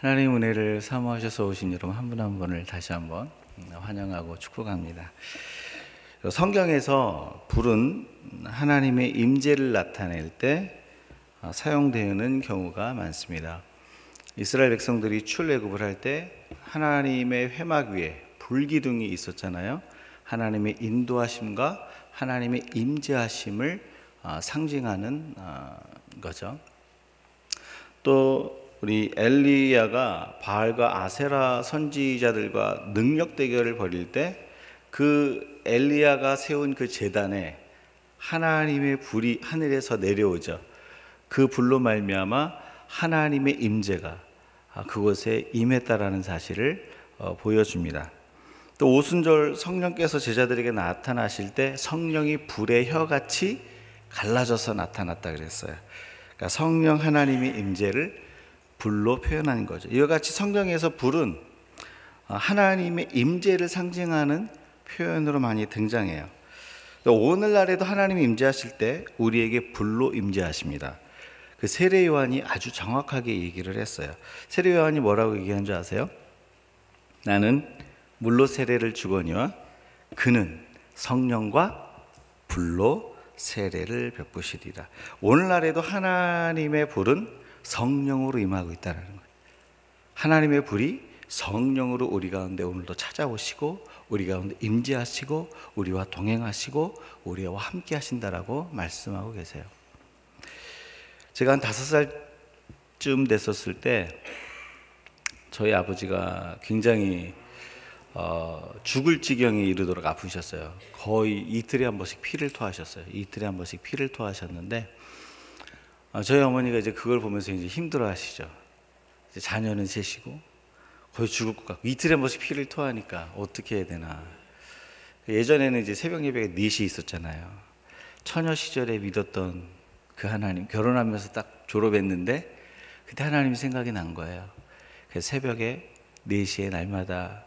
하나님 은혜를 사모하셔서 오신 여러분 한 분 한 분을 다시 한번 환영하고 축복합니다. 성경에서 불은 하나님의 임재를 나타낼 때 사용되는 경우가 많습니다. 이스라엘 백성들이 출애굽을 할 때 하나님의 회막 위에 불기둥이 있었잖아요. 하나님의 인도하심과 하나님의 임재하심을 상징하는 거죠. 또 우리 엘리야가 바알과 아세라 선지자들과 능력 대결을 벌일 때 그 엘리야가 세운 그 제단에 하나님의 불이 하늘에서 내려오죠. 그 불로 말미암아 하나님의 임재가 그곳에 임했다라는 사실을 보여줍니다. 또 오순절 성령께서 제자들에게 나타나실 때 성령이 불의 혀같이 갈라져서 나타났다 그랬어요. 그러니까 성령 하나님의 임재를 불로 표현하는 거죠. 이와 같이 성경에서 불은 하나님의 임재를 상징하는 표현으로 많이 등장해요. 오늘날에도 하나님이 임재하실 때 우리에게 불로 임재하십니다. 그 세례 요한이 아주 정확하게 얘기를 했어요. 세례 요한이 뭐라고 얘기한 줄 아세요? 나는 물로 세례를 주거니와 그는 성령과 불로 세례를 베푸시리라. 오늘날에도 하나님의 불은 성령으로 임하고 있다는 거예요. 하나님의 불이 성령으로 우리 가운데 오늘도 찾아오시고 우리 가운데 임재하시고 우리와 동행하시고 우리와 함께 하신다라고 말씀하고 계세요. 제가 한 5살쯤 됐었을 때 저희 아버지가 굉장히 죽을 지경에 이르도록 아프셨어요. 거의 이틀에 한 번씩 피를 토하셨어요. 이틀에 한 번씩 피를 토하셨는데 저희 어머니가 이제 그걸 보면서 이제 힘들어하시죠. 이제 자녀는 셋이고 거의 죽을 것 같고 이틀에 한 번씩 피를 토하니까 어떻게 해야 되나. 예전에는 이제 새벽 예배가 4시 있었잖아요. 처녀 시절에 믿었던 그 하나님, 결혼하면서 딱 졸업했는데 그때 하나님이 생각이 난 거예요. 그래서 새벽에 4시에 날마다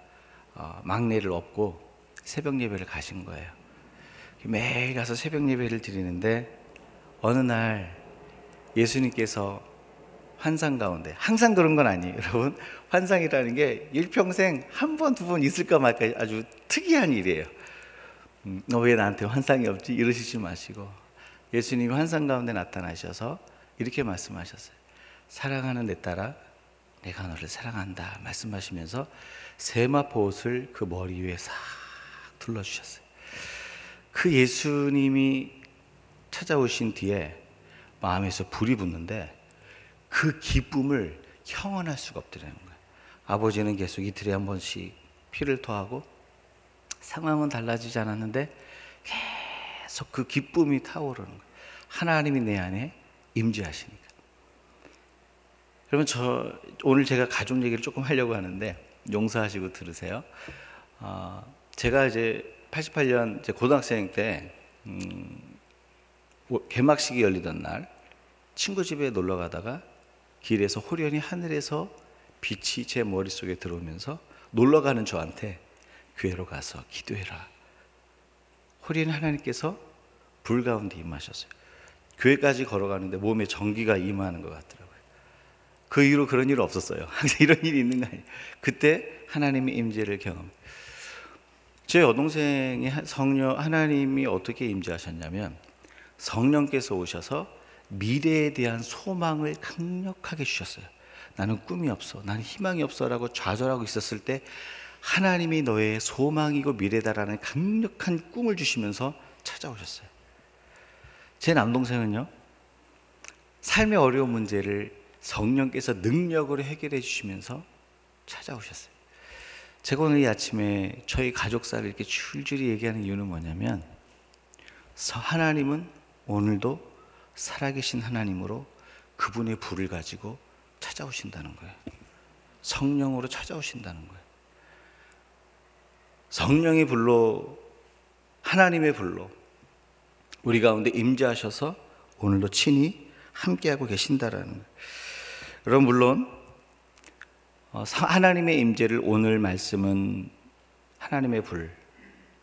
막내를 업고 새벽 예배를 가신 거예요. 매일 가서 새벽 예배를 드리는데 어느 날 예수님께서 환상 가운데, 항상 그런 건 아니에요. 여러분, 환상이라는 게 일평생 한 번, 두 번 있을까 말까 아주 특이한 일이에요. 너 왜 나한테 환상이 없지? 이러시지 마시고 예수님이 환상 가운데 나타나셔서 이렇게 말씀하셨어요. 사랑하는 내 딸아, 내가 너를 사랑한다 말씀하시면서 세마포옷을 그 머리 위에 싹 둘러주셨어요. 그 예수님이 찾아오신 뒤에 마음에서 불이 붙는데 그 기쁨을 형언할 수가 없더라는 거예요. 아버지는 계속 이틀에 한 번씩 피를 토하고 상황은 달라지지 않았는데 계속 그 기쁨이 타오르는 거예요. 하나님이 내 안에 임재하시니까. 그러면 오늘 제가 가족 얘기를 조금 하려고 하는데 용서하시고 들으세요. 제가 이제 88년 이제 고등학생 때 개막식이 열리던 날 친구 집에 놀러 가다가 길에서 호련히 하늘에서 빛이 제 머릿속에 들어오면서 놀러 가는 저한테 교회로 가서 기도해라. 호련히 하나님께서 불 가운데 임하셨어요. 교회까지 걸어가는데 몸에 전기가 임하는 것 같더라고요. 그 이후로 그런 일 없었어요. 항상 이런 일이 있는 거 아니에요. 그때 하나님의 임재를 경험. 제 여동생이 하나님이 어떻게 임재하셨냐면 성령께서 오셔서 미래에 대한 소망을 강력하게 주셨어요. 나는 꿈이 없어, 나는 희망이 없어 라고 좌절하고 있었을 때 하나님이 너의 소망이고 미래다라는 강력한 꿈을 주시면서 찾아오셨어요. 제 남동생은요, 삶의 어려운 문제를 성령께서 능력으로 해결해 주시면서 찾아오셨어요. 제가 오늘 이 아침에 저희 가족사를 이렇게 줄줄이 얘기하는 이유는 뭐냐면 하나님은 오늘도 살아계신 하나님으로 그분의 불을 가지고 찾아오신다는 거예요. 성령으로 찾아오신다는 거예요. 성령의 불로, 하나님의 불로 우리 가운데 임재하셔서 오늘도 친히 함께하고 계신다라는 거예요. 여러분, 물론 하나님의 임재를 오늘 말씀은 하나님의 불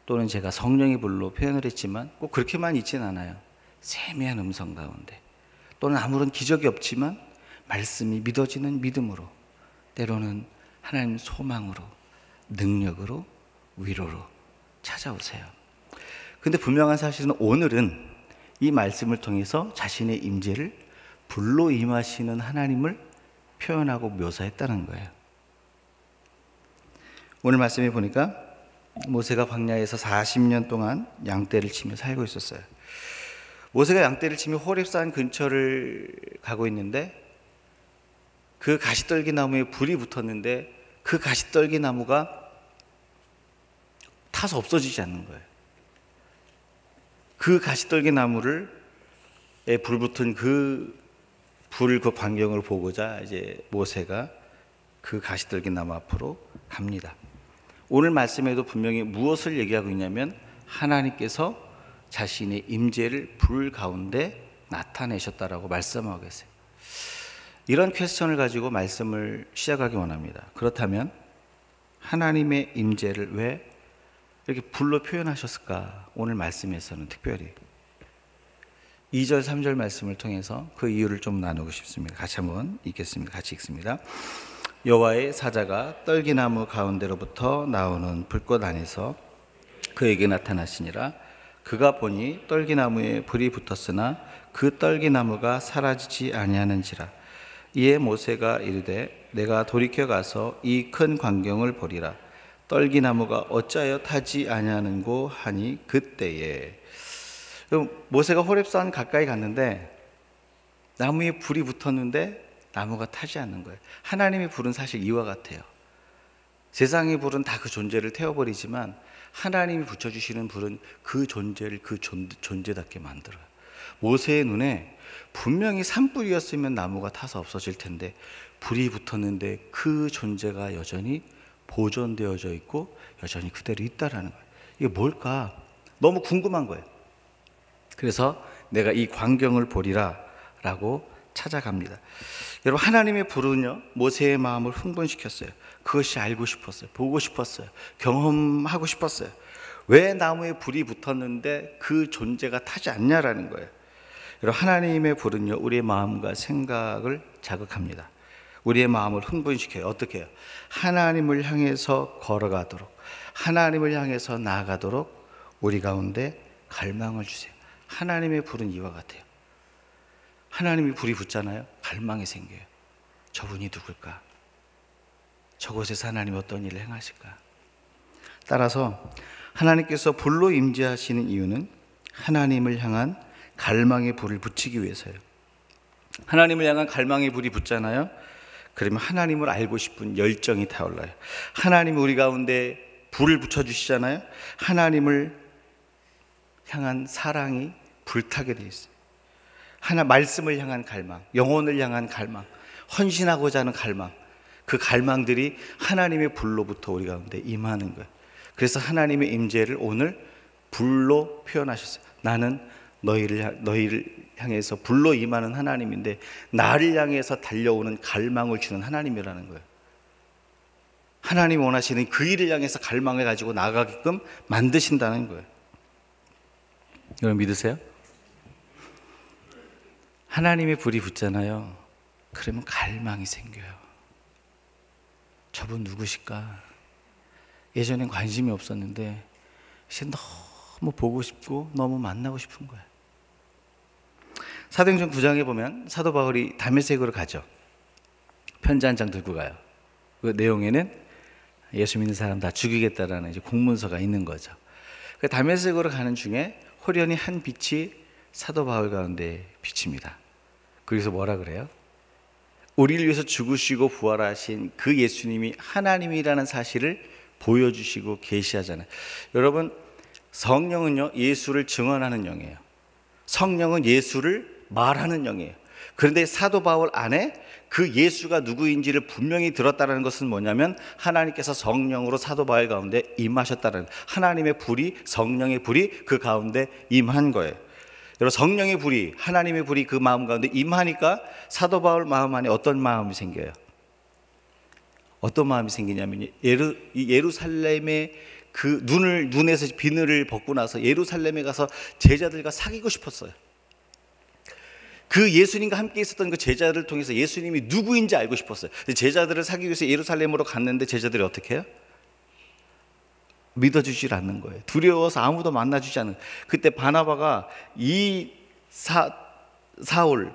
또는 제가 성령의 불로 표현을 했지만 꼭 그렇게만 있진 않아요. 세미한 음성 가운데 또는 아무런 기적이 없지만 말씀이 믿어지는 믿음으로 때로는 하나님 소망으로, 능력으로, 위로로 찾아오세요. 근데 분명한 사실은 오늘은 이 말씀을 통해서 자신의 임재를 불로 임하시는 하나님을 표현하고 묘사했다는 거예요. 오늘 말씀에 보니까 모세가 광야에서 40년 동안 양떼를 치며 살고 있었어요. 모세가 양떼를 치며 호렙산 근처를 가고 있는데 그 가시떨기 나무에 불이 붙었는데 그 가시떨기 나무가 타서 없어지지 않는 거예요. 그 가시떨기 나무를 불 붙은 그 광경을 보고자 이제 모세가 그 가시떨기 나무 앞으로 갑니다. 오늘 말씀에도 분명히 무엇을 얘기하고 있냐면 하나님께서 자신의 임재를 불 가운데 나타내셨다라고 말씀하고 계세요. 이런 퀘스천을 가지고 말씀을 시작하기 원합니다. 그렇다면 하나님의 임재를 왜 이렇게 불로 표현하셨을까? 오늘 말씀에서는 특별히 2절, 3절 말씀을 통해서 그 이유를 좀 나누고 싶습니다. 같이 한번 읽겠습니다. 같이 읽습니다. 여호와의 사자가 떨기나무 가운데로부터 나오는 불꽃 안에서 그에게 나타나시니라. 그가 보니 떨기나무에 불이 붙었으나 그 떨기나무가 사라지지 아니하는지라. 이에 모세가 이르되 내가 돌이켜 가서 이 큰 광경을 보리라. 떨기나무가 어찌하여 타지 아니하는고 하니 그때에. 모세가 호렙산 가까이 갔는데 나무에 불이 붙었는데 나무가 타지 않는 거예요. 하나님의 불은 사실 이와 같아요. 세상의 불은 다 그 존재를 태워버리지만 하나님이 붙여주시는 불은 그 존재를 그 존재답게 만들어요. 모세의 눈에 분명히 산불이었으면 나무가 타서 없어질 텐데 불이 붙었는데 그 존재가 여전히 보존되어져 있고 여전히 그대로 있다라는 거예요. 이게 뭘까? 너무 궁금한 거예요. 그래서 내가 이 광경을 보리라 라고 찾아갑니다. 여러분, 하나님의 불은요 모세의 마음을 흥분시켰어요. 그것이 알고 싶었어요. 보고 싶었어요. 경험하고 싶었어요. 왜 나무에 불이 붙었는데 그 존재가 타지 않냐라는 거예요. 여러분, 하나님의 불은요 우리의 마음과 생각을 자극합니다. 우리의 마음을 흥분시켜요. 어떻게 해요? 하나님을 향해서 걸어가도록, 하나님을 향해서 나아가도록 우리 가운데 갈망을 주세요. 하나님의 불은 이와 같아요. 하나님이 불이 붙잖아요. 갈망이 생겨요. 저분이 누굴까? 저곳에서 하나님이 어떤 일을 행하실까? 따라서 하나님께서 불로 임재하시는 이유는 하나님을 향한 갈망의 불을 붙이기 위해서요. 하나님을 향한 갈망의 불이 붙잖아요. 그러면 하나님을 알고 싶은 열정이 타올라요. 하나님이 우리 가운데 불을 붙여주시잖아요. 하나님을 향한 사랑이 불타게 돼 있어요. 말씀을 향한 갈망, 영혼을 향한 갈망, 헌신하고자 하는 갈망, 그 갈망들이 하나님의 불로부터 우리 가운데 임하는 거예요. 그래서 하나님의 임재를 오늘 불로 표현하셨어요. 나는 너희를 향해서 불로 임하는 하나님인데 나를 향해서 달려오는 갈망을 주는 하나님이라는 거예요. 하나님이 원하시는 그 일을 향해서 갈망을 가지고 나가게끔 만드신다는 거예요. 여러분 믿으세요? 하나님의 불이 붙잖아요. 그러면 갈망이 생겨요. 저분 누구실까? 예전엔 관심이 없었는데 이제 너무 보고 싶고 너무 만나고 싶은 거예요. 사도행전 9장에 보면 사도 바울이 다메섹으로 가죠. 편지 한 장 들고 가요. 그 내용에는 예수 믿는 사람 다 죽이겠다라는 이제 공문서가 있는 거죠. 그 다메섹으로 가는 중에 호련히 한 빛이 사도 바울 가운데 비칩니다. 그래서 뭐라 그래요? 우리를 위해서 죽으시고 부활하신 그 예수님이 하나님이라는 사실을 보여주시고 계시하잖아요. 여러분, 성령은요 예수를 증언하는 영이에요. 성령은 예수를 말하는 영이에요. 그런데 사도 바울 안에 그 예수가 누구인지를 분명히 들었다는 것은 뭐냐면 하나님께서 성령으로 사도 바울 가운데 임하셨다는, 하나님의 불이, 성령의 불이 그 가운데 임한 거예요. 여러분, 성령의 불이, 하나님의 불이 그 마음 가운데 임하니까 사도 바울 마음 안에 어떤 마음이 생겨요? 어떤 마음이 생기냐면 예루살렘의 그 눈에서 비늘을 벗고 나서 예루살렘에 가서 제자들과 사귀고 싶었어요. 그 예수님과 함께 있었던 그 제자들을 통해서 예수님이 누구인지 알고 싶었어요. 제자들을 사귀기 위해서 예루살렘으로 갔는데 제자들이 어떻게 해요? 믿어주질 않는 거예요. 두려워서 아무도 만나주지 않는 거예요. 그때 바나바가 이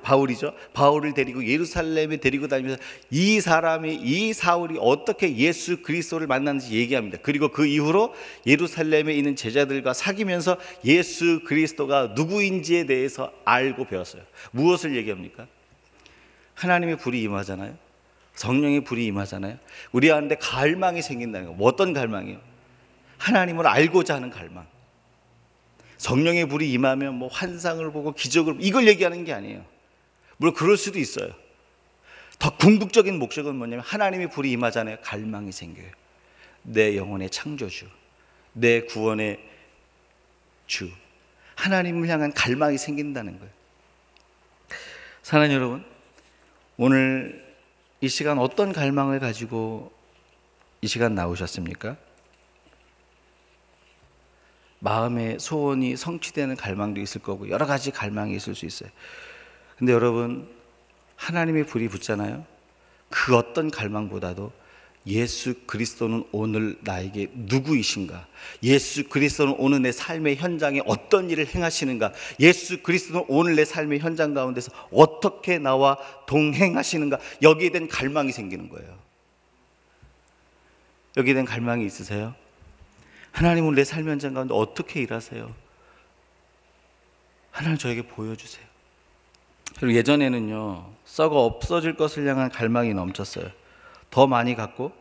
바울이죠. 바울을 데리고 예루살렘에 데리고 다니면서 이 사울이 어떻게 예수 그리스도를 만났는지 얘기합니다. 그리고 그 이후로 예루살렘에 있는 제자들과 사귀면서 예수 그리스도가 누구인지에 대해서 알고 배웠어요. 무엇을 얘기합니까? 하나님의 불이 임하잖아요. 성령의 불이 임하잖아요. 우리 가운데 갈망이 생긴다는 거예요. 어떤 갈망이요? 하나님을 알고자 하는 갈망. 성령의 불이 임하면 뭐 환상을 보고 기적을 이걸 얘기하는 게 아니에요. 물론 그럴 수도 있어요. 더 궁극적인 목적은 뭐냐면 하나님의 불이 임하잖아요. 갈망이 생겨요. 내 영혼의 창조주, 내 구원의 주, 하나님을 향한 갈망이 생긴다는 거예요. 사랑하는 여러분, 오늘 이 시간 어떤 갈망을 가지고 이 시간 나오셨습니까? 마음의 소원이 성취되는 갈망도 있을 거고 여러 가지 갈망이 있을 수 있어요. 근데 여러분, 하나님의 불이 붙잖아요. 그 어떤 갈망보다도 예수 그리스도는 오늘 나에게 누구이신가? 예수 그리스도는 오늘 내 삶의 현장에 어떤 일을 행하시는가? 예수 그리스도는 오늘 내 삶의 현장 가운데서 어떻게 나와 동행하시는가? 여기에 대한 갈망이 생기는 거예요. 여기에 대한 갈망이 있으세요? 하나님은 내 삶 현장 가운데 어떻게 일하세요? 하나님 저에게 보여주세요. 그리고 예전에는요, 썩어 없어질 것을 향한 갈망이 넘쳤어요. 더 많이 갖고,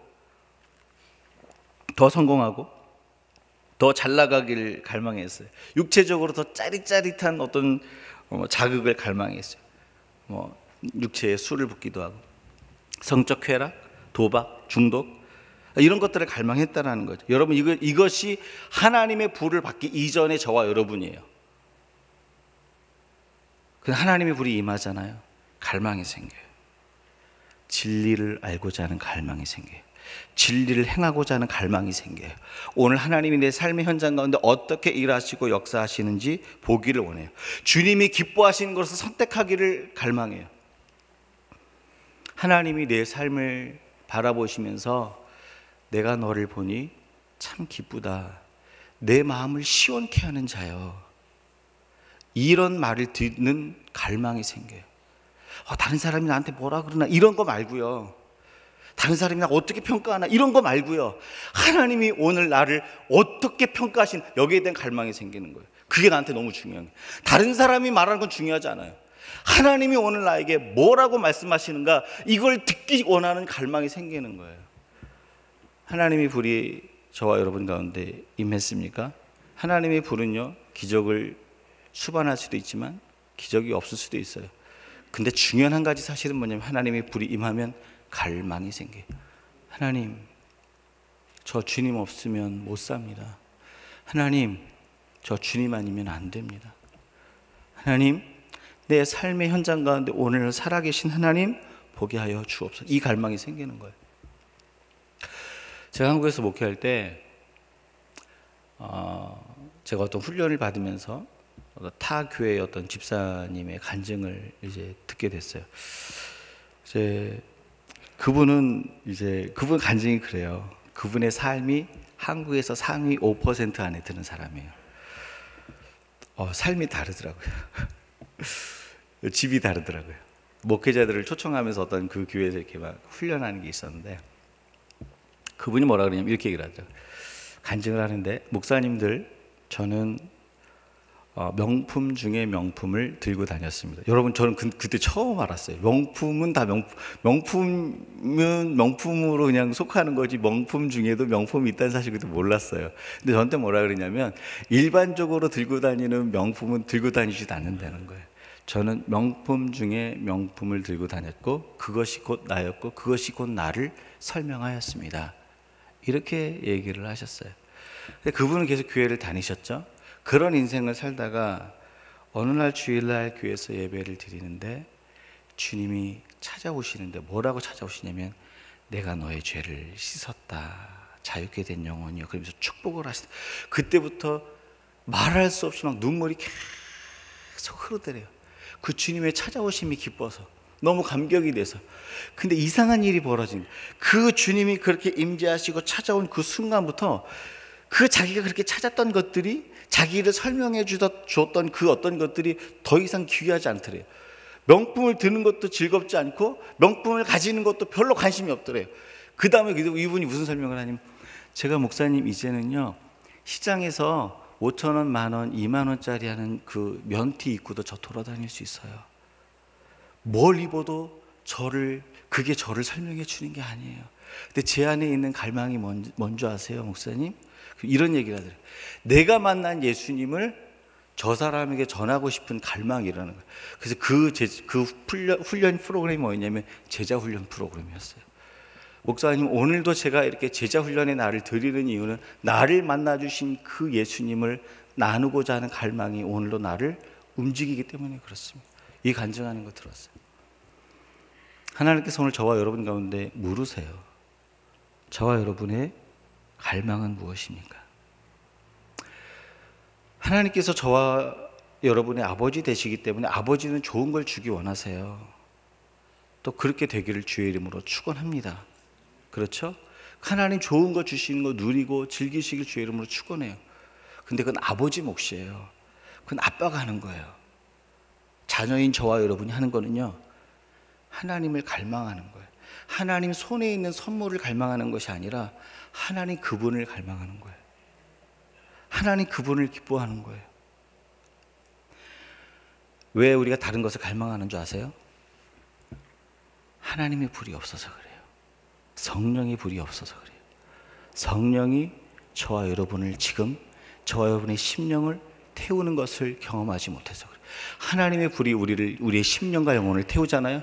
더 성공하고, 더 잘 나가길 갈망했어요. 육체적으로 더 짜릿짜릿한 어떤 자극을 갈망했어요. 육체에 술을 붓기도 하고, 성적 쾌락, 도박, 중독, 이런 것들을 갈망했다는 거죠. 여러분, 이것이 하나님의 불을 받기 이전의 저와 여러분이에요. 하나님의 불이 임하잖아요. 갈망이 생겨요. 진리를 알고자 하는 갈망이 생겨요. 진리를 행하고자 하는 갈망이 생겨요. 오늘 하나님이 내 삶의 현장 가운데 어떻게 일하시고 역사하시는지 보기를 원해요. 주님이 기뻐하시는 것을 선택하기를 갈망해요. 하나님이 내 삶을 바라보시면서 내가 너를 보니 참 기쁘다. 내 마음을 시원케 하는 자여. 이런 말을 듣는 갈망이 생겨요. 다른 사람이 나한테 뭐라 그러나 이런 거 말고요. 다른 사람이 나 어떻게 평가하나 이런 거 말고요. 하나님이 오늘 나를 어떻게 평가하신 여기에 대한 갈망이 생기는 거예요. 그게 나한테 너무 중요한 거예요. 다른 사람이 말하는 건 중요하지 않아요. 하나님이 오늘 나에게 뭐라고 말씀하시는가 이걸 듣기 원하는 갈망이 생기는 거예요. 하나님의 불이 저와 여러분 가운데 임했습니까? 하나님의 불은요, 기적을 수반할 수도 있지만 기적이 없을 수도 있어요. 근데 중요한 한 가지 사실은 뭐냐면 하나님의 불이 임하면 갈망이 생겨요. 하나님, 저 주님 없으면 못 삽니다. 하나님, 저 주님 아니면 안 됩니다. 하나님, 내 삶의 현장 가운데 오늘 살아계신 하나님 보게 하여 주옵소서. 이 갈망이 생기는 거예요. 제가 한국에서 목회할 때 제가 어떤 훈련을 받으면서 타 교회의 어떤 집사님의 간증을 이제 듣게 됐어요. 그분 간증이 그래요. 그분의 삶이 한국에서 상위 5% 안에 드는 사람이에요. 삶이 다르더라고요. 집이 다르더라고요. 목회자들을 초청하면서 어떤 그 교회에서 이렇게 막 훈련하는 게 있었는데 그분이 뭐라 그러냐면 이렇게 얘기를 하죠. 간증을 하는데 목사님들 저는 명품 중에 명품을 들고 다녔습니다. 여러분 저는 그때 처음 알았어요. 명품은 다 명품은 명품으로 그냥 속하는 거지 명품 중에도 명품이 있다는 사실 그때 몰랐어요. 근데 저한테 뭐라 그러냐면 일반적으로 들고 다니는 명품은 들고 다니지도 않는다는 거예요. 저는 명품 중에 명품을 들고 다녔고 그것이 곧 나였고 그것이 곧 나를 설명하였습니다. 이렇게 얘기를 하셨어요. 근데 그분은 계속 교회를 다니셨죠. 그런 인생을 살다가 어느 날 주일날 교회에서 예배를 드리는데 주님이 찾아오시는데 뭐라고 찾아오시냐면 내가 너의 죄를 씻었다. 자유케 된 영혼이요. 그러면서 축복을 하시다. 그때부터 말할 수 없이 막 눈물이 계속 흐르더래요. 그 주님의 찾아오심이 기뻐서 너무 감격이 돼서. 근데 이상한 일이 벌어진 거예요. 그 주님이 그렇게 임재하시고 찾아온 그 순간부터 그 자기가 그렇게 찾았던 것들이, 자기를 설명해 주었던 그 어떤 것들이 더 이상 귀하지 않더래요. 명품을 드는 것도 즐겁지 않고 명품을 가지는 것도 별로 관심이 없더래요. 그 다음에 이분이 무슨 설명을 하냐면, 제가 목사님 이제는요 시장에서 5,000원, 10,000원, 20,000원짜리 하는 그 면티 입고도 저 돌아다닐 수 있어요. 뭘 입어도 그게 저를 설명해 주는 게 아니에요. 근데 제 안에 있는 갈망이 뭔지 아세요, 목사님? 이런 얘기를 하더래요. 내가 만난 예수님을 저 사람에게 전하고 싶은 갈망이라는 거예요. 그래서 그 훈련 프로그램이 뭐였냐면 제자 훈련 프로그램이었어요. 목사님, 오늘도 제가 이렇게 제자 훈련의 날을 드리는 이유는 나를 만나주신 그 예수님을 나누고자 하는 갈망이 오늘도 나를 움직이기 때문에 그렇습니다. 이 간증하는 거 들었어요. 하나님께서 오늘 저와 여러분 가운데 물으세요. 저와 여러분의 갈망은 무엇입니까? 하나님께서 저와 여러분의 아버지 되시기 때문에 아버지는 좋은 걸 주기 원하세요. 또 그렇게 되기를 주의 이름으로 축원합니다. 그렇죠? 하나님 좋은 거 주시는 거 누리고 즐기시길 주의 이름으로 축원해요. 근데 그건 아버지 몫이에요. 그건 아빠가 하는 거예요. 자녀인 저와 여러분이 하는 거는요, 하나님을 갈망하는 거예요. 하나님 손에 있는 선물을 갈망하는 것이 아니라 하나님 그분을 갈망하는 거예요. 하나님 그분을 기뻐하는 거예요. 왜 우리가 다른 것을 갈망하는 줄 아세요? 하나님의 불이 없어서 그래요. 성령의 불이 없어서 그래요. 성령이 저와 여러분을 지금, 저와 여러분의 심령을 태우는 것을 경험하지 못해서 그래요. 하나님의 불이 우리의 심령과 영혼을 태우잖아요.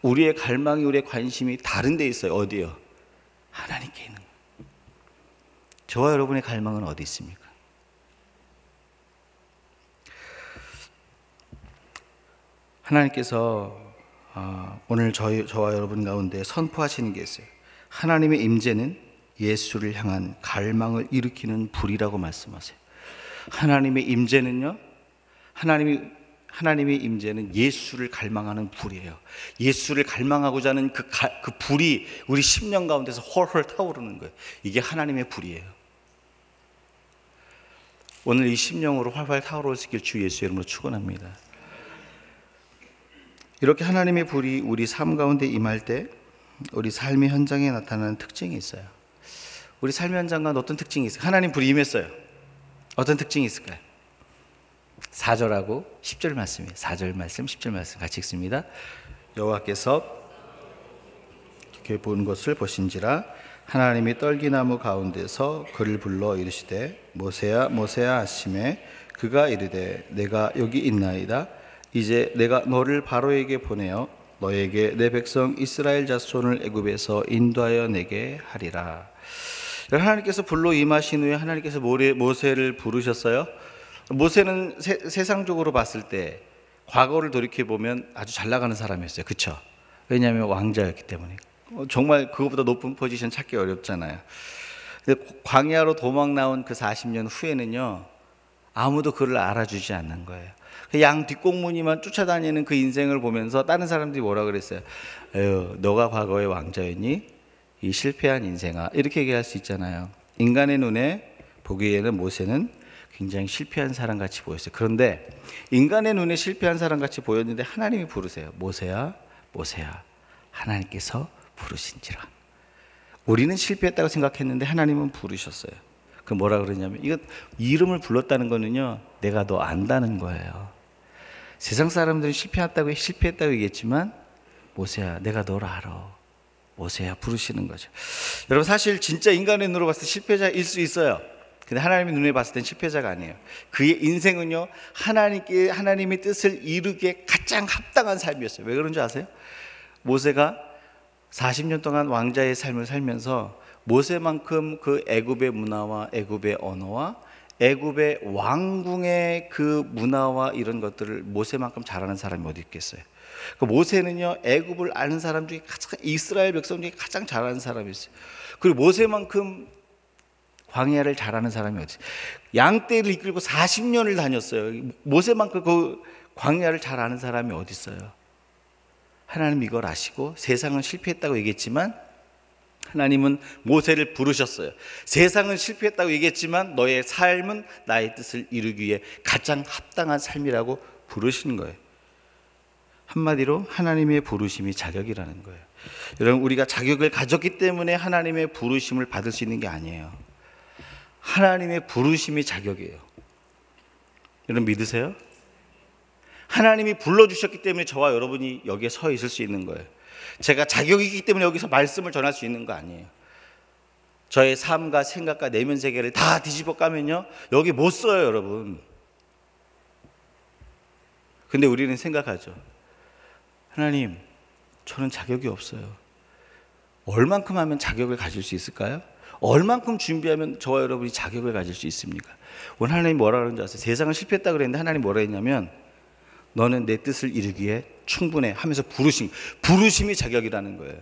우리의 갈망이, 우리의 관심이 다른 데 있어요. 어디요? 하나님께 있는 거예요. 저와 여러분의 갈망은 어디 있습니까? 하나님께서 오늘 저와 여러분 가운데 선포하시는 게 있어요. 하나님의 임재는 예수를 향한 갈망을 일으키는 불이라고 말씀하세요. 하나님의 임재는요, 하나님의 임재는 예수를 갈망하는 불이에요. 예수를 갈망하고자 하는 그 불이 우리 심령 가운데서 헐헐 타오르는 거예요. 이게 하나님의 불이에요. 오늘 이 심령으로 활활 타오를 수 있길 주 예수 이름으로 축원합니다. 이렇게 하나님의 불이 우리 삶 가운데 임할 때 우리 삶의 현장에 나타나는 특징이 있어요. 우리 삶의 현장과 어떤 특징이 있어요? 하나님 불이 임했어요. 어떤 특징이 있을까요? 4절하고 10절 말씀이에요. 4절 말씀, 10절 말씀 같이 읽습니다. 여호와께서 이렇게 본 것을 보신지라 하나님이 떨기나무 가운데서 그를 불러 이르시되 모세야 모세야 하시매 그가 이르되 내가 여기 있나이다. 이제 내가 너를 바로에게 보내어 너에게 내 백성 이스라엘 자손을 애굽에서 인도하여 내게 하리라. 하나님께서 불로 임하신 후에 하나님께서 모세를 부르셨어요. 모세는 세상적으로 봤을 때 과거를 돌이켜보면 아주 잘 나가는 사람이었어요. 그렇죠? 왜냐하면 왕자였기 때문에. 정말 그것보다 높은 포지션 찾기 어렵잖아요. 근데 광야로 도망 나온 그 40년 후에는요, 아무도 그를 알아주지 않는 거예요. 양 뒷공무니만 쫓아다니는 그 인생을 보면서 다른 사람들이 뭐라 그랬어요? 에휴, 너가 과거의 왕자였니? 이 실패한 인생아. 이렇게 얘기할 수 있잖아요. 인간의 눈에 보기에는 모세는 굉장히 실패한 사람같이 보였어요. 그런데 인간의 눈에 실패한 사람같이 보였는데 하나님이 부르세요. 모세야 모세야 하나님께서 부르신지라. 우리는 실패했다고 생각했는데 하나님은 부르셨어요. 그 뭐라 그러냐면, 이거 이름을 불렀다는 거는요, 내가 너 안다는 거예요. 세상 사람들은 실패했다고 얘기했지만 모세야 내가 너를 알아. 모세야 부르시는 거죠. 여러분, 사실 진짜 인간의 눈으로 봤을 때 실패자일 수 있어요. 근데 하나님의 눈에 봤을 땐 실패자가 아니에요. 그의 인생은요, 하나님의 뜻을 이루기에 가장 합당한 삶이었어요. 왜 그런 줄 아세요? 모세가 40년 동안 왕자의 삶을 살면서 모세만큼 그 애굽의 문화와 애굽의 언어와 애굽의 왕궁의 그 문화와 이런 것들을 모세만큼 잘하는 사람이 어디 있겠어요? 그 모세는요, 애굽을 아는 사람 중에 가장, 이스라엘 백성 중에 가장 잘하는 사람이었어요. 그리고 모세만큼 광야를 잘하는 사람이 어디 있어요? 양떼를 이끌고 40년을 다녔어요. 모세만큼 그 광야를 잘 아는 사람이 어디 있어요? 하나님 이걸 아시고 세상은 실패했다고 얘기했지만 하나님은 모세를 부르셨어요. 세상은 실패했다고 얘기했지만 너의 삶은 나의 뜻을 이루기 위해 가장 합당한 삶이라고 부르시는 거예요. 한마디로 하나님의 부르심이 자격이라는 거예요. 여러분, 우리가 자격을 가졌기 때문에 하나님의 부르심을 받을 수 있는 게 아니에요. 하나님의 부르심이 자격이에요. 여러분 믿으세요? 하나님이 불러주셨기 때문에 저와 여러분이 여기에 서 있을 수 있는 거예요. 제가 자격이 있기 때문에 여기서 말씀을 전할 수 있는 거 아니에요. 저의 삶과 생각과 내면 세계를 다 뒤집어 까면요, 여기 못 써요, 여러분. 근데 우리는 생각하죠. 하나님, 저는 자격이 없어요. 얼만큼 하면 자격을 가질 수 있을까요? 얼만큼 준비하면 저와 여러분이 자격을 가질 수 있습니까? 오늘 하나님 뭐라 그러는지 아세요? 세상은 실패했다 그랬는데 하나님 뭐라 했냐면 너는 내 뜻을 이루기에 충분해 하면서 부르심이 자격이라는 거예요.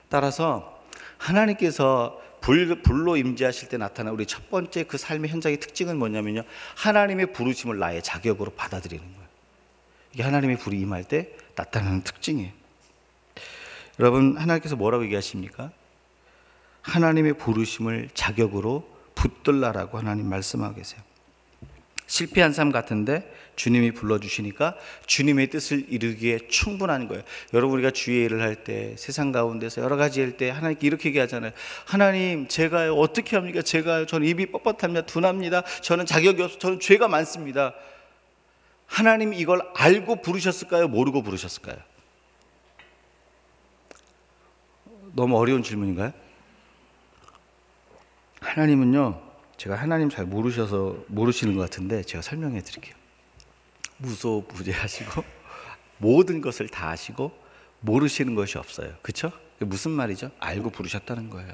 따라서 하나님께서 불로 임재하실 때 나타난 우리 첫 번째 그 삶의 현장의 특징은 뭐냐면요, 하나님의 부르심을 나의 자격으로 받아들이는 거예요. 이게 하나님의 불이 임할 때 나타나는 특징이에요. 여러분, 하나님께서 뭐라고 얘기하십니까? 하나님의 부르심을 자격으로 붙들라라고 하나님 말씀하고 계세요. 실패한 삶 같은데 주님이 불러주시니까 주님의 뜻을 이루기에 충분한 거예요. 여러분, 우리가 주의 일을 할 때 세상 가운데서 여러 가지 할 때 하나님께 이렇게 얘기하잖아요. 하나님, 제가요 어떻게 합니까? 제가요, 저는 입이 뻣뻣합니다. 둔합니다. 저는 자격이 없어. 저는 죄가 많습니다. 하나님이 이걸 알고 부르셨을까요? 모르고 부르셨을까요? 너무 어려운 질문인가요? 하나님은요, 제가 하나님 잘 모르시는 것 같은데 제가 설명해 드릴게요. 무소부재하시고 모든 것을 다 아시고 모르시는 것이 없어요. 그렇죠? 무슨 말이죠? 알고 부르셨다는 거예요.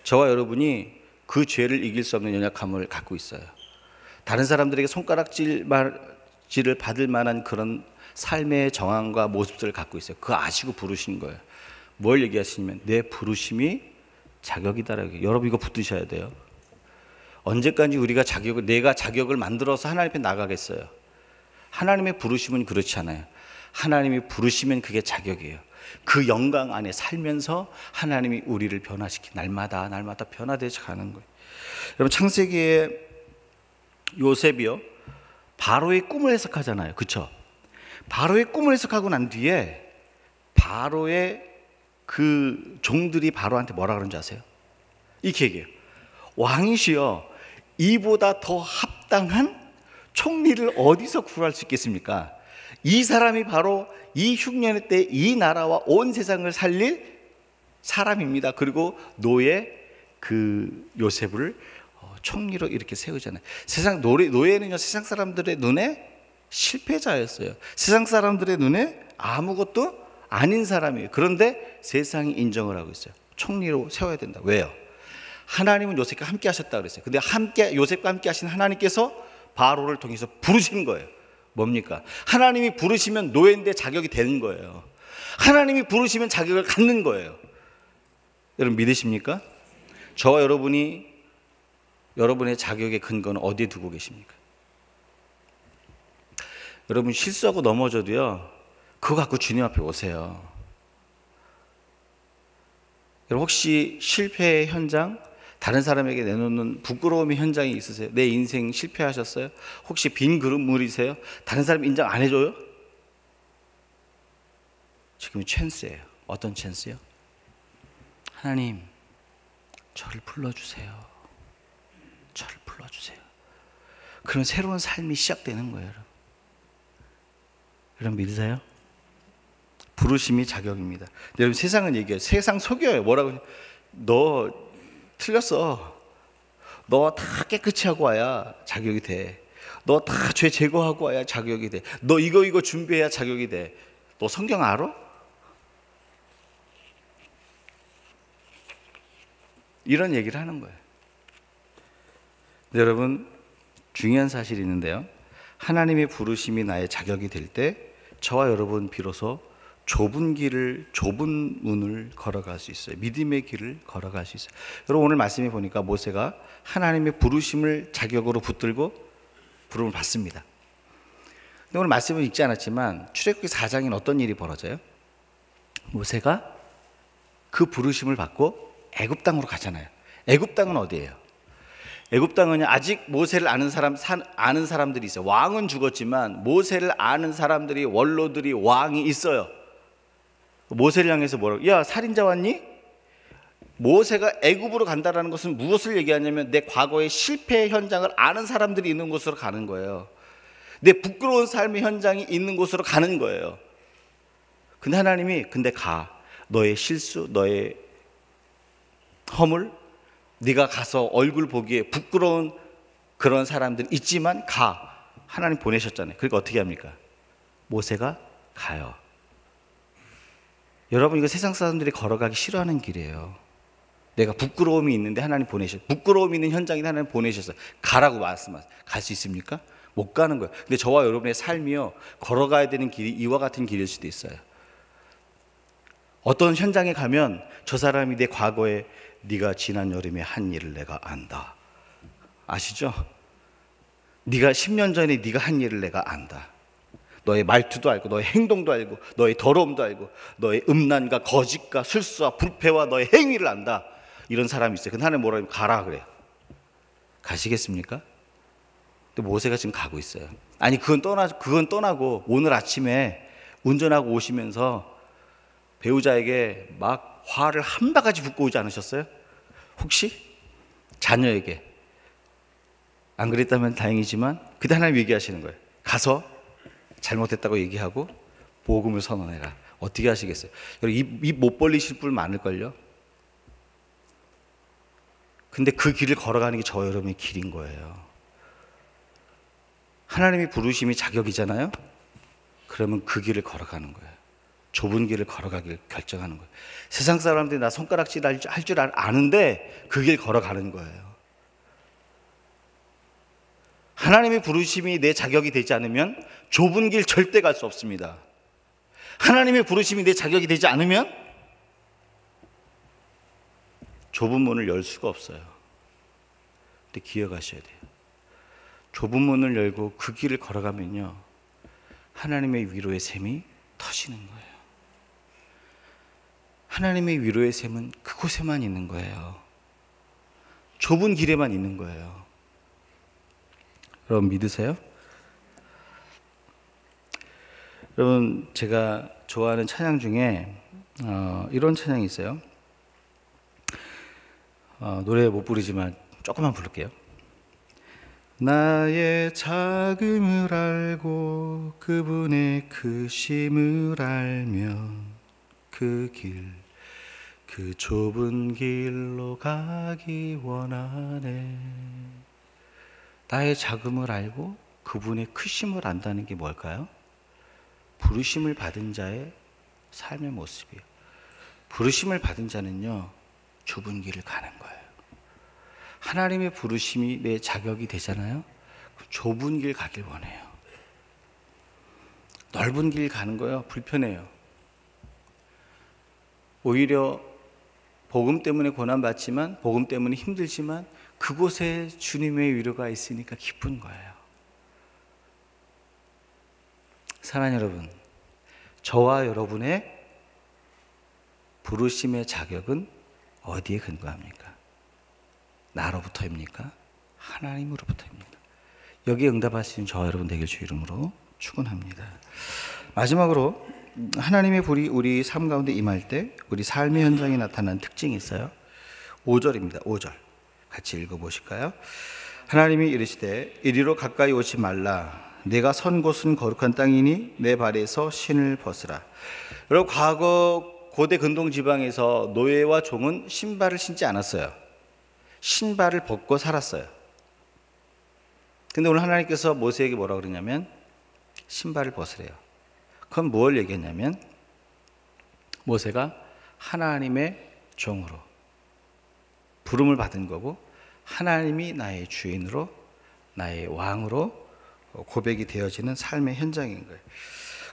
저와 여러분이 그 죄를 이길 수 없는 연약함을 갖고 있어요. 다른 사람들에게 손가락질을 받을 만한 그런 삶의 정황과 모습들을 갖고 있어요. 그거 아시고 부르신 거예요. 뭘 얘기하시냐면 내 부르심이 자격이다라고. 여러분 이거 붙드셔야 돼요. 언제까지 우리가 내가 자격을 만들어서 하나님 앞에 나가겠어요? 하나님의 부르심은 그렇지 않아요. 하나님이 부르시면 그게 자격이에요. 그 영광 안에 살면서 하나님이 우리를 날마다 변화되어 가는 거예요. 여러분, 창세기에 요셉이요, 바로의 꿈을 해석하잖아요. 그렇죠? 바로의 꿈을 해석하고 난 뒤에 바로의 그 종들이 바로한테 뭐라 그런지 아세요? 이렇게 얘기해요. 왕이시여, 이보다 더 합당한 총리를 어디서 구할 수 있겠습니까? 이 사람이 바로 이 흉년의 때 이 나라와 온 세상을 살릴 사람입니다. 그리고 노예 그 요셉을 총리로 이렇게 세우잖아요. 노예는요, 세상 사람들의 눈에 실패자였어요. 세상 사람들의 눈에 아무것도 아닌 사람이에요. 그런데 세상이 인정을 하고 있어요. 총리로 세워야 된다. 왜요? 하나님은 요셉과 함께 하셨다고 그랬어요. 근데 요셉과 함께 하신 하나님께서 바로를 통해서 부르신 거예요. 뭡니까? 하나님이 부르시면 노예인데 자격이 되는 거예요. 하나님이 부르시면 자격을 갖는 거예요. 여러분 믿으십니까? 저와 여러분이 여러분의 자격의 근거는 어디에 두고 계십니까? 여러분 실수하고 넘어져도요, 그거 갖고 주님 앞에 오세요. 여러분 혹시 실패의 현장, 다른 사람에게 내놓는 부끄러움의 현장이 있으세요? 내 인생 실패하셨어요? 혹시 빈 그릇물이세요? 다른 사람 인정 안 해줘요? 지금 찬스예요. 어떤 찬스요? 하나님, 저를 불러주세요. 저를 불러주세요. 그럼 새로운 삶이 시작되는 거예요. 여러분 믿으세요? 부르심이 자격입니다. 여러분 세상은 얘기해요. 세상 속여요. 뭐라고? 너 틀렸어. 너 다 깨끗이 하고 와야 자격이 돼. 너 다 죄 제거하고 와야 자격이 돼. 너 이거 준비해야 자격이 돼. 너 성경 알아? 이런 얘기를 하는 거예요. 여러분 중요한 사실이 있는데요, 하나님의 부르심이 나의 자격이 될 때 저와 여러분 비로소 좁은 문을 걸어갈 수 있어요. 믿음의 길을 걸어갈 수 있어요. 여러분 오늘 말씀해 보니까 모세가 하나님의 부르심을 자격으로 붙들고 부름을 받습니다. 근데 오늘 말씀을 읽지 않았지만 출애굽기 4장에는 어떤 일이 벌어져요? 모세가 그 부르심을 받고 애굽 땅으로 가잖아요. 애굽 땅은 어디예요? 애굽 땅은 아직 모세를 아는 사람들이 있어요. 왕은 죽었지만 모세를 아는 사람들이, 원로들이, 왕이 있어요. 모세를 향해서 뭐라고? 야, 살인자 왔니? 모세가 애굽으로 간다라는 것은 무엇을 얘기하냐면 내 과거의 실패의 현장을 아는 사람들이 있는 곳으로 가는 거예요. 내 부끄러운 삶의 현장이 있는 곳으로 가는 거예요. 근데 하나님이 근데 가. 너의 실수, 너의 허물, 네가 가서 얼굴 보기에 부끄러운 그런 사람들 있지만 가. 하나님 보내셨잖아요. 그러니까 어떻게 합니까? 모세가 가요. 여러분, 이거 세상 사람들이 걸어가기 싫어하는 길이에요. 내가 부끄러움이 있는데 하나님 보내셨어요. 부끄러움이 있는 현장인데 하나님 보내셨어요. 가라고 말씀하세요. 갈 수 있습니까? 못 가는 거예요. 근데 저와 여러분의 삶이요, 걸어가야 되는 길이 이와 같은 길일 수도 있어요. 어떤 현장에 가면 저 사람이 내 과거에 네가 지난 여름에 한 일을 내가 안다. 아시죠? 네가 10년 전에 네가 한 일을 내가 안다. 너의 말투도 알고, 너의 행동도 알고, 너의 더러움도 알고, 너의 음란과 거짓과 술수와 불패와 너의 행위를 안다. 이런 사람이 있어요. 근데 하나님 뭐라고 가라 그래요. 가시겠습니까? 근데 모세가 지금 가고 있어요. 아니 그건 떠나고 오늘 아침에 운전하고 오시면서 배우자에게 막 화를 한 바가지 붓고 오지 않으셨어요? 혹시 자녀에게 안 그랬다면 다행이지만 그때 하나님 얘기하시는 거예요. 가서 잘못했다고 얘기하고 복음을 선언해라. 어떻게 하시겠어요? 입 못 벌리실 분 많을걸요. 근데 그 길을 걸어가는 게 저 여러분의 길인 거예요. 하나님이 부르심이 자격이잖아요. 그러면 그 길을 걸어가는 거예요. 좁은 길을 걸어가길 결정하는 거예요. 세상 사람들이 나 손가락질 할 줄 아는데 그 길 걸어가는 거예요. 하나님의 부르심이 내 자격이 되지 않으면 좁은 길 절대 갈 수 없습니다. 하나님의 부르심이 내 자격이 되지 않으면 좁은 문을 열 수가 없어요. 근데 기억하셔야 돼요. 좁은 문을 열고 그 길을 걸어가면요, 하나님의 위로의 샘이 터지는 거예요. 하나님의 위로의 샘은 그곳에만 있는 거예요. 좁은 길에만 있는 거예요. 여러분 믿으세요? 여러분, 제가 좋아하는 찬양 중에 이런 찬양이 있어요. 노래 못 부르지만 조금만 부를게요. 나의 작음을 알고 그분의 크심을 알면 그 좁은 길로 가기 원하네. 나의 작음을 알고 그분의 크심을 안다는 게 뭘까요? 부르심을 받은 자의 삶의 모습이에요. 부르심을 받은 자는요, 좁은 길을 가는 거예요. 하나님의 부르심이 내 자격이 되잖아요. 좁은 길 가길 원해요. 넓은 길 가는 거요, 불편해요. 오히려 복음 때문에 고난받지만, 복음 때문에 힘들지만 그곳에 주님의 위로가 있으니까 기쁜 거예요. 사랑하는 여러분, 저와 여러분의 부르심의 자격은 어디에 근거합니까? 나로부터입니까? 하나님으로부터입니다. 여기에 응답하시는 저와 여러분 되길 주 이름으로 축원합니다. 마지막으로 하나님의 불이 우리 삶 가운데 임할 때 우리 삶의 현장에 나타나는 특징이 있어요. 5절입니다. 5절 같이 읽어보실까요? 하나님이 이르시되 이리로 가까이 오지 말라. 내가 선 곳은 거룩한 땅이니 내 발에서 신을 벗으라. 여러분, 과거 고대 근동 지방에서 노예와 종은 신발을 신지 않았어요. 신발을 벗고 살았어요. 근데 오늘 하나님께서 모세에게 뭐라고 그러냐면 신발을 벗으래요. 그건 뭘 얘기했냐면 모세가 하나님의 종으로 부름을 받은 거고 하나님이 나의 주인으로 나의 왕으로 고백이 되어지는 삶의 현장인 거예요.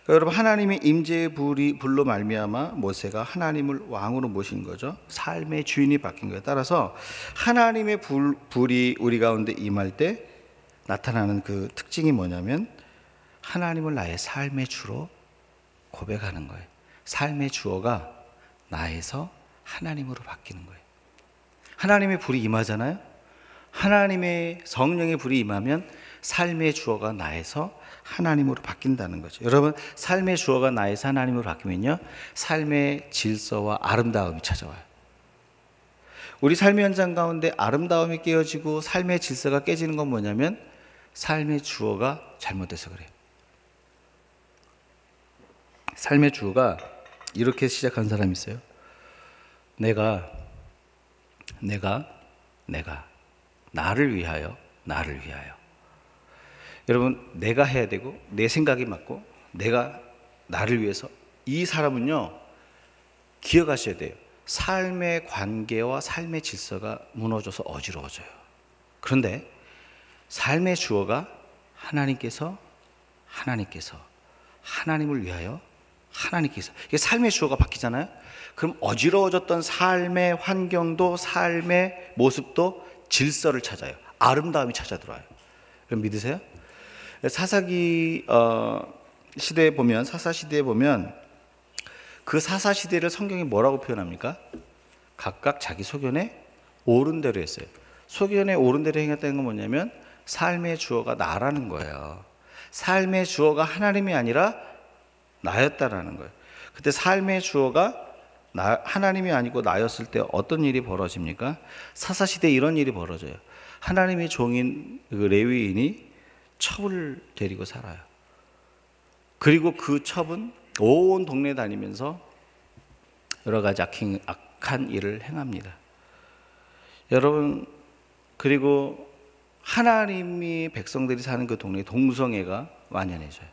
그러니까 여러분, 하나님의 임재의 불로 말미암아 모세가 하나님을 왕으로 모신 거죠. 삶의 주인이 바뀐 거예요. 따라서 하나님의 불이 우리 가운데 임할 때 나타나는 그 특징이 뭐냐면 하나님을 나의 삶의 주로 고백하는 거예요. 삶의 주어가 나에서 하나님으로 바뀌는 거예요. 하나님의 불이 임하잖아요. 하나님의 성령의 불이 임하면 삶의 주어가 나에서 하나님으로 바뀐다는 거죠. 여러분, 삶의 주어가 나에서 하나님으로 바뀌면요, 삶의 질서와 아름다움이 찾아와요. 우리 삶의 현장 가운데 아름다움이 깨어지고 삶의 질서가 깨지는 건 뭐냐면 삶의 주어가 잘못돼서 그래요. 삶의 주어가 이렇게 시작한 사람이 있어요. 내가 나를 위하여. 여러분, 내가 해야 되고 내 생각이 맞고 내가 나를 위해서. 이 사람은요, 기억하셔야 돼요. 삶의 관계와 삶의 질서가 무너져서 어지러워져요. 그런데 삶의 주어가 하나님께서 하나님을 위하여 하나님께서, 이게 삶의 주어가 바뀌잖아요. 그럼 어지러워졌던 삶의 환경도 삶의 모습도 질서를 찾아요. 아름다움이 찾아 들어와요. 그럼 믿으세요? 사사기 시대에 보면, 사사시대에 보면 그 사사시대를 성경이 뭐라고 표현합니까? 각각 자기 소견에 옳은 대로 했어요. 소견에 옳은 대로 행했다는 건 뭐냐면 삶의 주어가 나라는 거예요. 삶의 주어가 하나님이 아니라 나였다라는 거예요. 그때 삶의 주어가 하나님이 아니고 나였을 때 어떤 일이 벌어집니까? 사사시대에 이런 일이 벌어져요. 하나님의 종인 그 레위인이 첩을 데리고 살아요. 그리고 그 첩은 온 동네 다니면서 여러 가지 악한 일을 행합니다. 여러분, 그리고 하나님이 백성들이 사는 그 동네에 동성애가 만연해져요.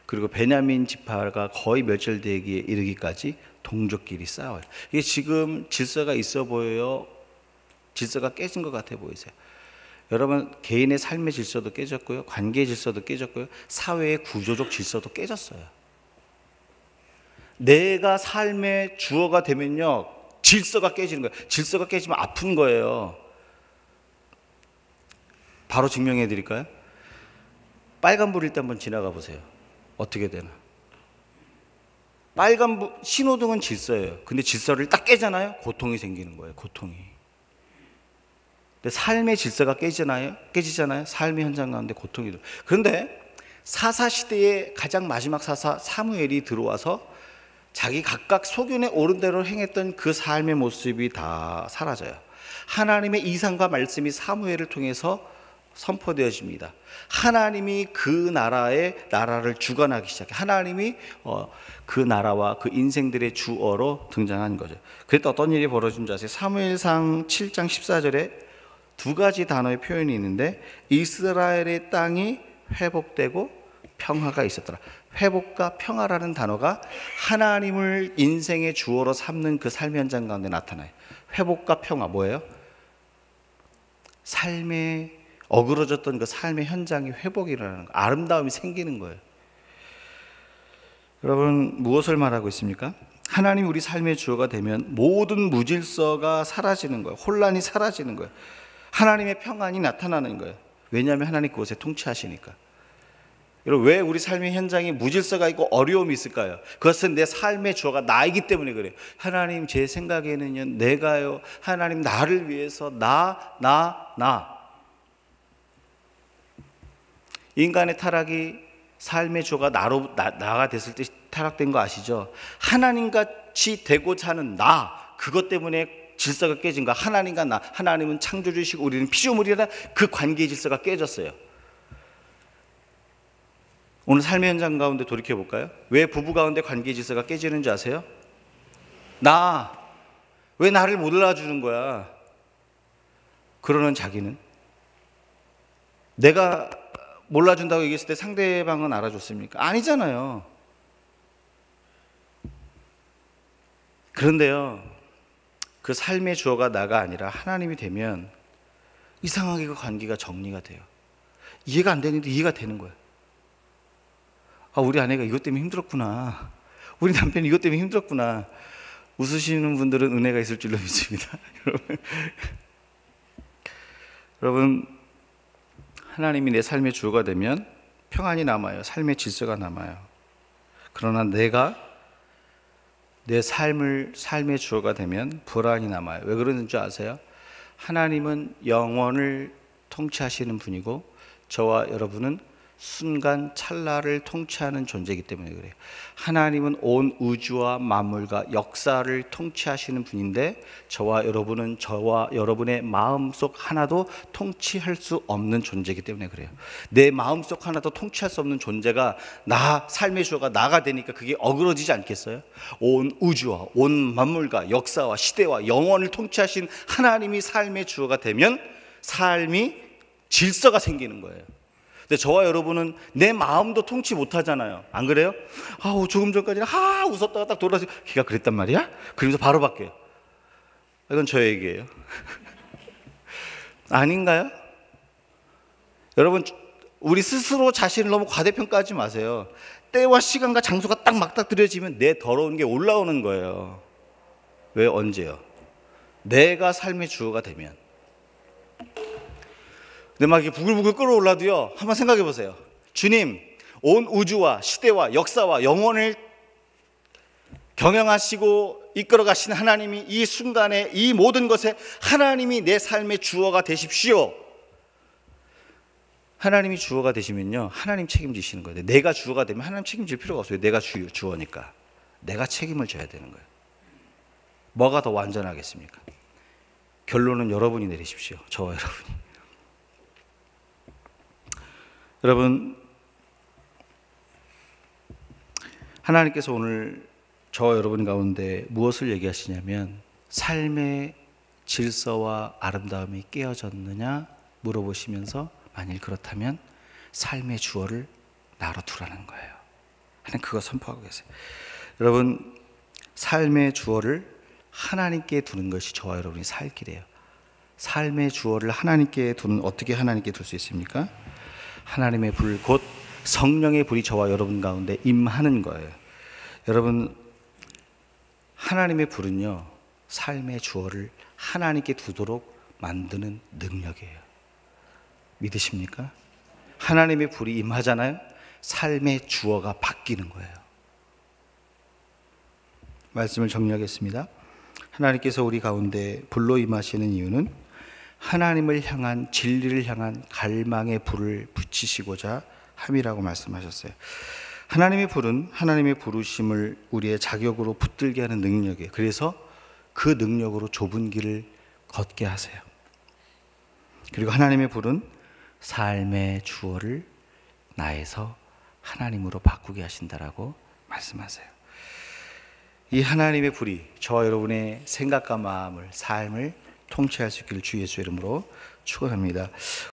그리고 베냐민 지파가 거의 멸절되기에 이르기까지 동족끼리 싸워요. 이게 지금 질서가 있어 보여요? 질서가 깨진 것 같아 보이세요? 여러분, 개인의 삶의 질서도 깨졌고요, 관계의 질서도 깨졌고요, 사회의 구조적 질서도 깨졌어요. 내가 삶의 주어가 되면요, 질서가 깨지는 거예요. 질서가 깨지면 아픈 거예요. 바로 증명해 드릴까요? 빨간불일 때 한번 지나가 보세요. 어떻게 되나? 빨간불, 신호등은 질서예요. 근데 질서를 딱 깨잖아요? 고통이 생기는 거예요. 고통이. 근데 삶의 질서가 깨지잖아요? 삶의 현장 가운데 고통이 들어요. 그런데 사사시대의 가장 마지막 사사 사무엘이 들어와서 자기 각각 소견에 옳은 대로 행했던 그 삶의 모습이 다 사라져요. 하나님의 이상과 말씀이 사무엘을 통해서 선포되어집니다. 하나님이 그 나라를 주관하기 시작해. 하나님이 그 나라와 그 인생들의 주어로 등장한 거죠. 그랬더니 어떤 일이 벌어진 줄 아세요? 사무엘상 7장 14절에 두 가지 단어의 표현이 있는데, 이스라엘의 땅이 회복되고 평화가 있었더라. 회복과 평화라는 단어가 하나님을 인생의 주어로 삼는 그 삶의 현장 가운데 나타나요. 회복과 평화, 뭐예요? 삶의 어그러졌던 그 삶의 현장이 회복이 일어나는 거예요. 아름다움이 생기는 거예요. 여러분, 무엇을 말하고 있습니까? 하나님이 우리 삶의 주어가 되면 모든 무질서가 사라지는 거예요. 혼란이 사라지는 거예요. 하나님의 평안이 나타나는 거예요. 왜냐하면 하나님 그곳에 통치하시니까. 여러분, 왜 우리 삶의 현장에 무질서가 있고 어려움이 있을까요? 그것은 내 삶의 주어가 나이기 때문에 그래요. 하나님, 제 생각에는요, 내가요, 하나님 나를 위해서 나. 인간의 타락이 삶의 주어가 나가 됐을 때 타락된 거 아시죠? 하나님같이 되고자 하는 나, 그것 때문에 질서가 깨진 거. 하나님과 나, 하나님은 창조주시고 우리는 피조물이라, 그 관계의 질서가 깨졌어요. 오늘 삶의 현장 가운데 돌이켜 볼까요? 왜 부부 가운데 관계의 질서가 깨지는 줄 아세요? 왜 나를 못 알아주는 거야? 그러는 자기는, 내가 몰라준다고 얘기했을 때 상대방은 알아줬습니까? 아니잖아요. 그런데요, 그 삶의 주어가 나가 아니라 하나님이 되면 이상하게 그 관계가 정리가 돼요. 이해가 안 되는데 이해가 되는 거예요. 우리 아내가 이것 때문에 힘들었구나. 우리 남편이 이것 때문에 힘들었구나. 웃으시는 분들은 은혜가 있을 줄로 믿습니다. 여러분, 하나님이 내 삶의 주어가 되면 평안이 남아요. 삶의 질서가 남아요. 그러나 내가 내 삶의 주어가 되면 불안이 남아요. 왜 그러는 줄 아세요? 하나님은 영원을 통치하시는 분이고 저와 여러분은 순간 찰나를 통치하는 존재이기 때문에 그래요. 하나님은 온 우주와 만물과 역사를 통치하시는 분인데 저와 여러분은 저와 여러분의 마음속 하나도 통치할 수 없는 존재이기 때문에 그래요. 내 마음속 하나도 통치할 수 없는 존재가 삶의 주어가 나가 되니까 그게 어그러지지 않겠어요? 온 우주와 온 만물과 역사와 시대와 영원을 통치하신 하나님이 삶의 주어가 되면 삶이 질서가 생기는 거예요. 근데 저와 여러분은 내 마음도 통치 못하잖아요. 안 그래요? 조금 전까지는 웃었다가 딱 돌아서 걔가 그랬단 말이야? 그러면서 바로 바뀌어요. 이건 저 얘기예요. 아닌가요? 여러분, 우리 스스로 자신을 너무 과대평가하지 마세요. 때와 시간과 장소가 딱 맞닥뜨려지면 내 더러운 게 올라오는 거예요. 왜? 언제요? 내가 삶의 주어가 되면. 근데 막 이렇게 부글부글 끓어올라도요, 한번 생각해 보세요. 주님, 온 우주와 시대와 역사와 영혼을 경영하시고 이끌어 가신 하나님이 이 순간에 이 모든 것에 하나님이 내 삶의 주어가 되십시오. 하나님이 주어가 되시면요, 하나님 책임지시는 거예요. 내가 주어가 되면 하나님 책임질 필요가 없어요. 내가 주어니까. 내가 책임을 져야 되는 거예요. 뭐가 더 완전하겠습니까? 결론은 여러분이 내리십시오. 저와 여러분이. 여러분, 하나님께서 오늘 저와 여러분 가운데 무엇을 얘기하시냐면 삶의 질서와 아름다움이 깨어졌느냐 물어보시면서 만일 그렇다면 삶의 주어를 나로 두라는 거예요. 하나님 그거 선포하고 계세요. 여러분, 삶의 주어를 하나님께 두는 것이 저와 여러분이 살 길이에요. 삶의 주어를 하나님께 두는, 어떻게 하나님께 둘 수 있습니까? 하나님의 불, 곧 성령의 불이 저와 여러분 가운데 임하는 거예요. 여러분, 하나님의 불은요, 삶의 주어를 하나님께 두도록 만드는 능력이에요. 믿으십니까? 하나님의 불이 임하잖아요. 삶의 주어가 바뀌는 거예요. 말씀을 정리하겠습니다. 하나님께서 우리 가운데 불로 임하시는 이유는 하나님을 향한, 진리를 향한 갈망의 불을 붙이시고자 함이라고 말씀하셨어요. 하나님의 불은 하나님의 부르심을 우리의 자격으로 붙들게 하는 능력이에요. 그래서 그 능력으로 좁은 길을 걷게 하세요. 그리고 하나님의 불은 삶의 주어를 나에서 하나님으로 바꾸게 하신다라고 말씀하세요. 이 하나님의 불이 저와 여러분의 생각과 마음을, 삶을 통치할 수 있기를 주 예수의 이름으로 축원합니다.